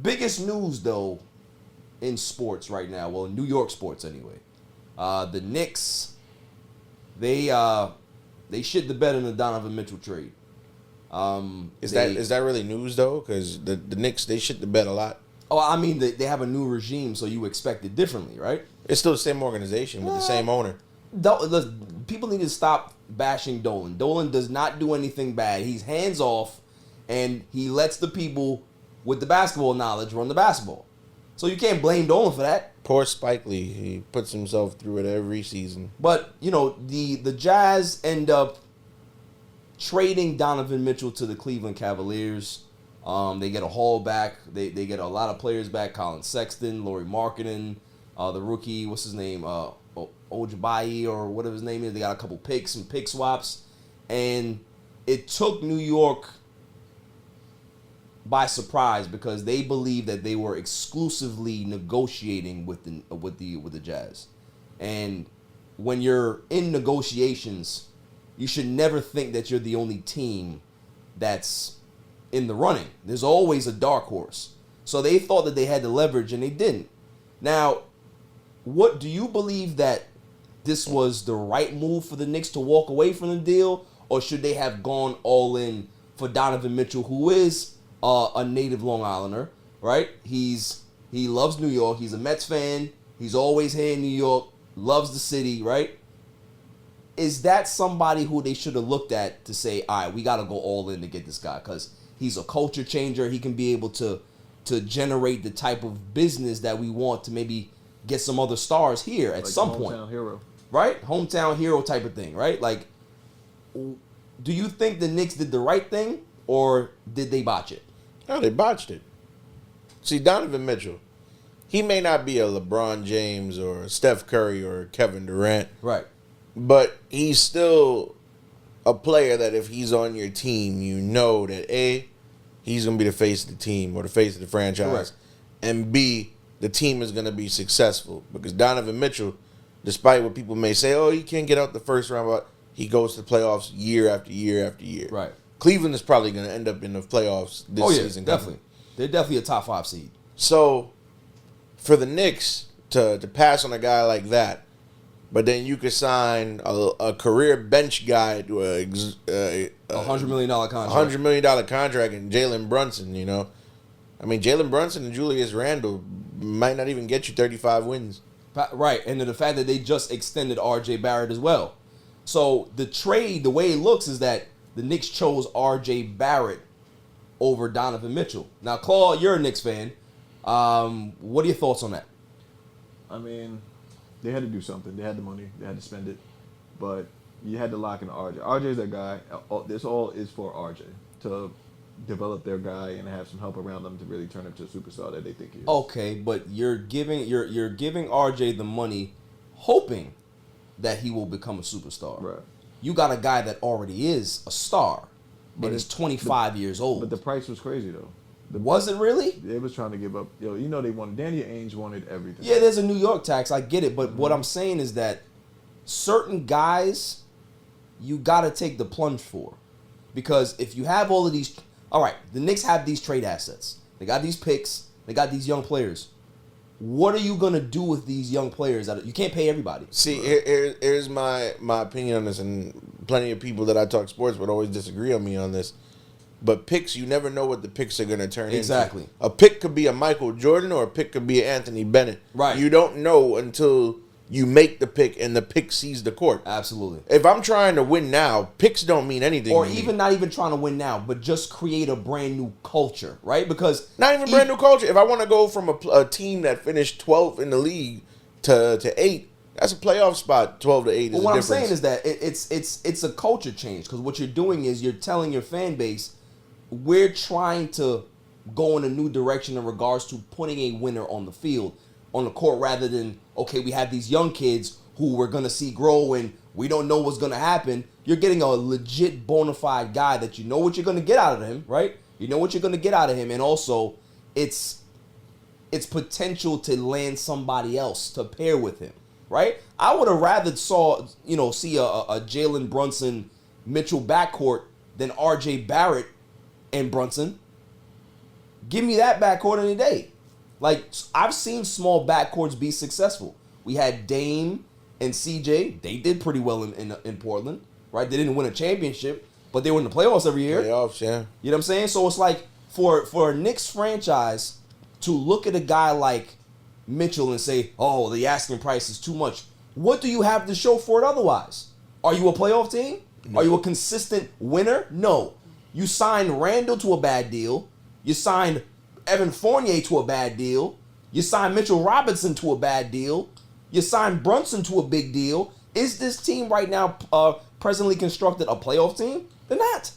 Biggest news though in sports right now, well, New York sports anyway. The Knicks, they shit the bed in the Donovan Mitchell trade. Is that really news though? Because the Knicks, they shit the bed a lot. Oh, I mean, they have a new regime, so you expect it differently, right? It's still the same organization with the same owner. Listen, people need to stop bashing Dolan. Dolan does not do anything bad. He's hands off, and he lets the people with the basketball knowledge run the basketball. So you can't blame Dolan for that. Poor Spike Lee. He puts himself through it every season. But, you know, the Jazz end up trading Donovan Mitchell to the Cleveland Cavaliers. They get a haul back. They get a lot of players back. Colin Sexton, Lauri Markkanen, the rookie, what's his name? 𝐥𝐤𝐤𝐤 or whatever his name is. They got a couple picks, some pick swaps. And it took New York by surprise because they believed that they were exclusively negotiating with the Jazz. And when you're in negotiations, you should never think that you're the only team that's in the running. There's always a dark horse. So they thought that they had the leverage and they didn't. Now, what do you believe that this was the right move for the Knicks to walk away from the deal, or should they have gone all in for Donovan Mitchell, who is a native Long Islander, right? He loves New York. He's a Mets fan. He's always here in New York. Loves the city, right? Is that somebody who they should have looked at to say, all right, we got to go all in to get this guy because he's a culture changer. He can be able to generate the type of business that we want to maybe get some other stars here at some point. Hometown hero. Right? Hometown hero type of thing, right? Like, do you think the Knicks did the right thing or did they botch it? No, they botched it. See, Donovan Mitchell, he may not be a LeBron James or a Steph Curry or a Kevin Durant. Right. But he's still a player that if he's on your team, you know that A, he's going to be the face of the team or the face of the franchise. Correct. And B, the team is going to be successful. Because Donovan Mitchell, despite what people may say, oh, he can't get out the first round, but he goes to the playoffs year after year after year. Right. Cleveland is probably going to end up in the playoffs this season. Definitely. They're definitely a top 5 seed. So, for the Knicks to pass on a guy like that, but then you could sign a career bench guy to a $100 million contract. $100 million contract and Jalen Brunson, you know. I mean, Jalen Brunson and Julius Randle might not even get you 35 wins. Right, and then the fact that they just extended R.J. Barrett as well. So the trade, the way it looks is that the Knicks chose R.J. Barrett over Donovan Mitchell. Now, Claude, you're a Knicks fan. What are your thoughts on that? I mean, they had to do something. They had the money. They had to spend it. But you had to lock in RJ. RJ's that guy. This all is for RJ to develop their guy and have some help around them to really turn him to a superstar that they think he is. Okay, but you're giving RJ the money, hoping that he will become a superstar. Right. You got a guy that already is a star, and he's 25 years old. But the price was crazy though. Was it really? They was trying to give up. They wanted Danny Ainge wanted everything. Yeah, there's a New York tax. I get it, but what I'm saying is that certain guys, you got to take the plunge for, because if you have all of these, all right, the Knicks have these trade assets. They got these picks. They got these young players. What are you gonna do with these young players? You can't pay everybody. See, here's my opinion on this, and plenty of people that I talk sports with always disagree on me on this. But picks, you never know what the picks are going to turn Exactly. into. A pick could be a Michael Jordan or a pick could be an Anthony Bennett. Right. You don't know until you make the pick and the pick sees the court. Absolutely. If I'm trying to win now, picks don't mean anything Or to even me. not even trying to win now, but just create a brand new culture, right? Because Not even brand new culture. If I want to go from a team that finished 12th in the league to 8, that's a playoff spot. 12 to 8 is But what a I'm difference. saying is that it's a culture change, because what you're doing is you're telling your fan base, we're trying to go in a new direction in regards to putting a winner on the field, on the court, rather than, okay, we have these young kids who we're going to see grow and we don't know what's going to happen. You're getting a legit bona fide guy that you know what you're going to get out of him, right? You know what you're going to get out of him, and also it's potential to land somebody else to pair with him, right? I would have rather see a Jalen Brunson Mitchell backcourt than R.J. Barrett and Brunson. Give me that backcourt any day. Like, I've seen small backcourts be successful. We had Dame and CJ. They did pretty well in Portland, right? They didn't win a championship, but they were in the playoffs every year. Playoffs, yeah. You know what I'm saying? So it's like for a Knicks franchise to look at a guy like Mitchell and say, oh, the asking price is too much. What do you have to show for it otherwise? Are you a playoff team? No. Are you a consistent winner? No. You signed Randall to a bad deal. You signed Evan Fournier to a bad deal. You signed Mitchell Robinson to a bad deal. You signed Brunson to a big deal. Is this team right now presently constructed a playoff team? They're not.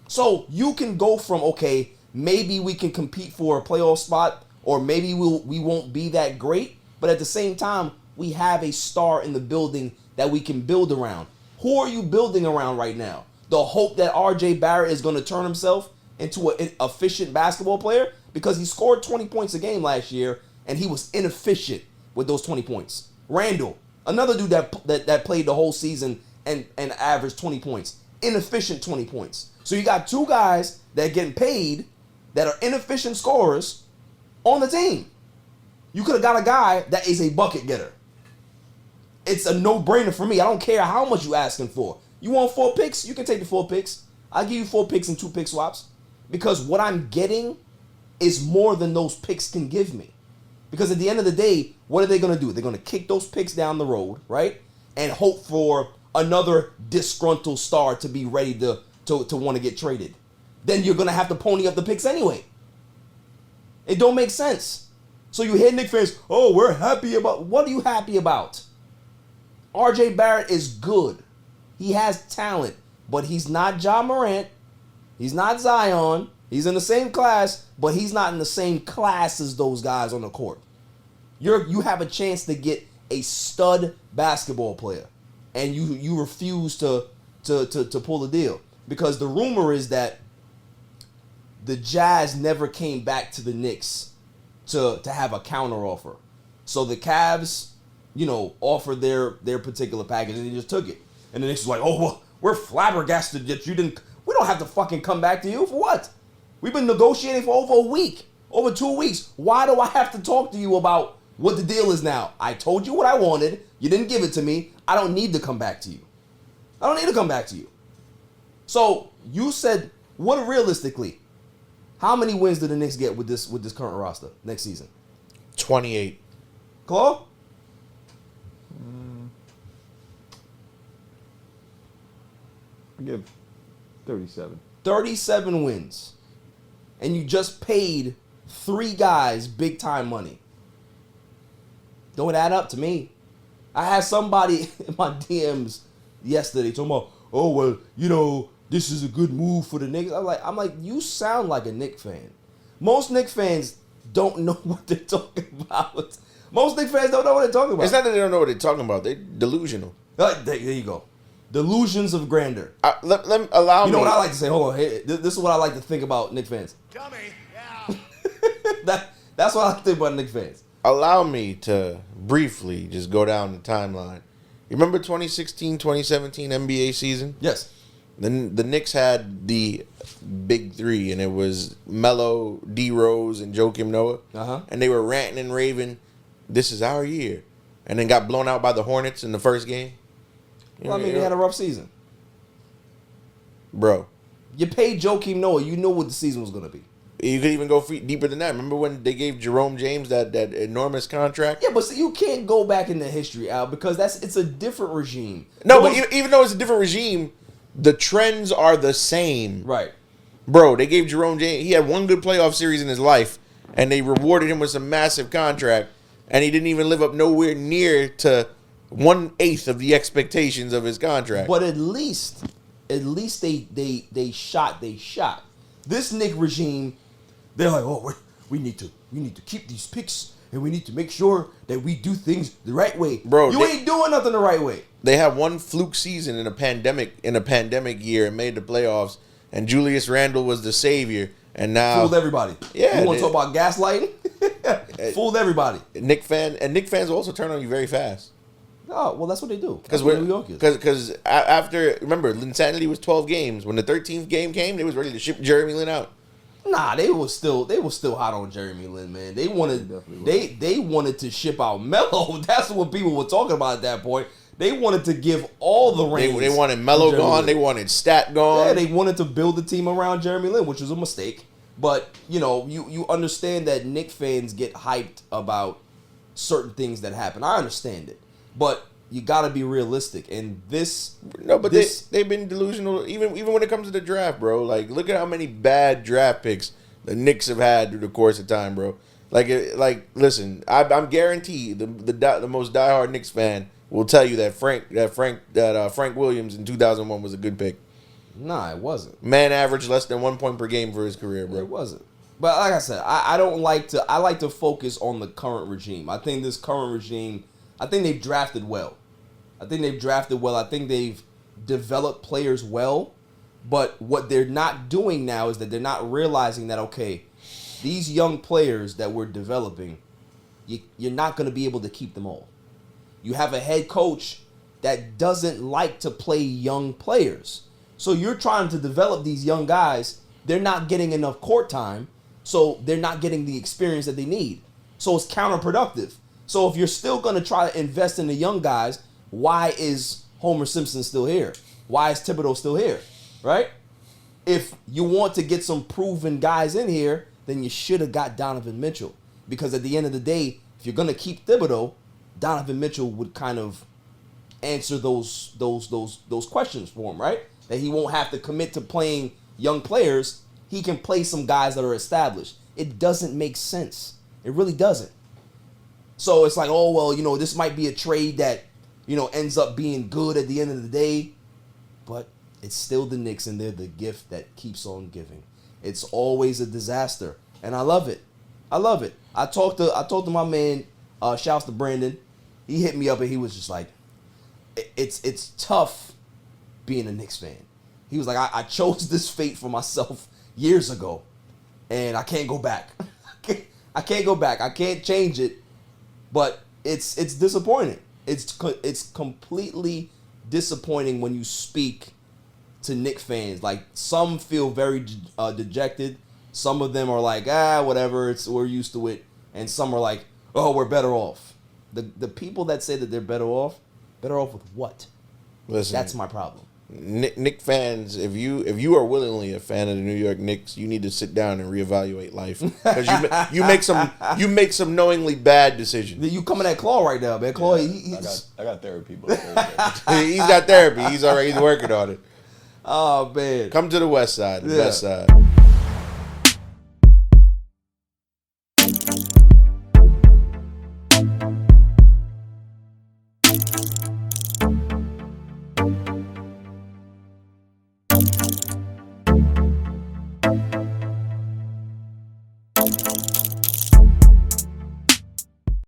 So you can go from, okay, maybe we can compete for a playoff spot, or maybe we won't be that great, but at the same time, we have a star in the building that we can build around. Who are you building around right now? The hope that RJ Barrett is going to turn himself into an efficient basketball player? Because he scored 20 points a game last year, and he was inefficient with those 20 points. Randall, another dude that played the whole season and averaged 20 points. Inefficient 20 points. So you got two guys that are getting paid that are inefficient scorers on the team. You could have got a guy that is a bucket getter. It's a no-brainer for me. I don't care how much you asking for. You want 4 picks? You can take the 4 picks. I'll give you 4 picks and 2 pick swaps. Because what I'm getting is more than those picks can give me. Because at the end of the day, what are they going to do? They're going to kick those picks down the road, right? And hope for another disgruntled star to be ready to want to get traded. Then you're going to have to pony up the picks anyway. It don't make sense. So you hear Knicks fans, oh, we're happy about... What are you happy about? RJ Barrett is good. He has talent, but he's not Ja Morant. He's not Zion. He's in the same class, but he's not in the same class as those guys on the court. You have a chance to get a stud basketball player, and you refuse to pull the deal, because the rumor is that the Jazz never came back to the Knicks to have a counter offer. So the Cavs, offered their particular package, and they just took it. And the Knicks was like, oh, well, we're flabbergasted that you didn't. We don't have to fucking come back to you for what? We've been negotiating for over a week, over 2 weeks. Why do I have to talk to you about what the deal is now? I told you what I wanted. You didn't give it to me. I don't need to come back to you. I don't need to come back to you. So you said, what realistically? How many wins do the Knicks get with this current roster next season? 28. Claw? I give 37. 37 wins. And you just paid 3 guys big time money. Don't add up to me. I had somebody in my DMs yesterday talking about, oh, well, this is a good move for the Knicks. I'm like, you sound like a Knicks fan. Most Knicks fans don't know what they're talking about. Most Knicks fans don't know what they're talking about. It's not that they don't know what they're talking about. They're delusional. There you go. Delusions of grandeur. Let allow me. You know what I like to say? Hold on. Hey, this is what I like to think about Knicks fans. Dummy. Yeah. That's what I think about Knicks fans. Allow me to briefly just go down the timeline. You remember 2016, 2017 NBA season? Yes. Then the Knicks had the big 3, and it was Melo, D Rose, and Joakim Noah. Uh-huh. And they were ranting and raving, this is our year. And then got blown out by the Hornets in the first game. Well, they had a rough season. Bro. You paid Joakim Noah. You knew what the season was going to be. You could even go deeper than that. Remember when they gave Jerome James that enormous contract? Yeah, but see, you can't go back in the history, Al, because it's a different regime. No, but even though it's a different regime, the trends are the same. Right. Bro, they gave Jerome James, he had one good playoff series in his life, and they rewarded him with some massive contract, and he didn't even live up nowhere near to 1/8 of the expectations of his contract. But at least they shot. This Knick regime, they're like, oh, we need to keep these picks, and we need to make sure that we do things the right way. Bro, you ain't doing nothing the right way. They had one fluke season in a pandemic year and made the playoffs, and Julius Randle was the savior, and now fooled everybody. Yeah, you want to talk about gaslighting? Fooled everybody. Knick fans will also turn on you very fast. Oh, well, that's what they do. Because after, remember, Linsanity was 12 games. When the 13th game came, they was ready to ship Jeremy Lin out. Nah, they were still hot on Jeremy Lin, man. They wanted they wanted to ship out Melo. That's what people were talking about at that point. They wanted to give all the reins. They wanted Melo gone. They wanted Stat gone. Yeah, they wanted to build a team around Jeremy Lin, which was a mistake. But you understand that Knicks fans get hyped about certain things that happen. I understand it, but you got to be realistic. And they've been delusional even when it comes to the draft, bro. Like, look at how many bad draft picks the Knicks have had through the course of time, bro. Like listen, I'm guaranteed the most diehard Knicks fan will tell you that Frank Williams in 2001 was a good pick. Nah, it wasn't. Man averaged less than 1 point per game for his career, bro. It wasn't. But like I said, I like to focus on the current regime. I think this current regime, I think they've drafted well. I think they've developed players well. But what they're not doing now is that they're not realizing that, okay, these young players that we're developing, you're not going to be able to keep them all. You have a head coach that doesn't like to play young players. So you're trying to develop these young guys. They're not getting enough court time, so they're not getting the experience that they need. So it's counterproductive. So if you're still going to try to invest in the young guys, why is Homer Simpson still here? Why is Thibodeau still here? Right? If you want to get some proven guys in here, then you should have got Donovan Mitchell. Because at the end of the day, if you're going to keep Thibodeau, Donovan Mitchell would kind of answer those questions for him, right? That he won't have to commit to playing young players. He can play some guys that are established. It doesn't make sense. It really doesn't. So it's like, oh, well, this might be a trade that, ends up being good at the end of the day. But it's still the Knicks, and they're the gift that keeps on giving. It's always a disaster. And I love it. I love it. I talked to my man, shouts to Brandon. He hit me up and he was just like, it's tough being a Knicks fan. He was like, I chose this fate for myself years ago, and I can't go back. I can't go back. I can't change it, but it's disappointing. It's completely disappointing when you speak to Knicks fans. Like, some feel very dejected. Some of them are like, whatever, we're used to it. And some are like, oh, we're better off. The people that say that they're better off with what? Listen, that's my problem. Knicks fans, if you are willingly a fan of the New York Knicks, you need to sit down and reevaluate life, because you make some knowingly bad decisions. You coming at Claw right now, man. Claw, I got therapy, but he's got therapy. He's working on it. Oh man, come to the West Side, the best side.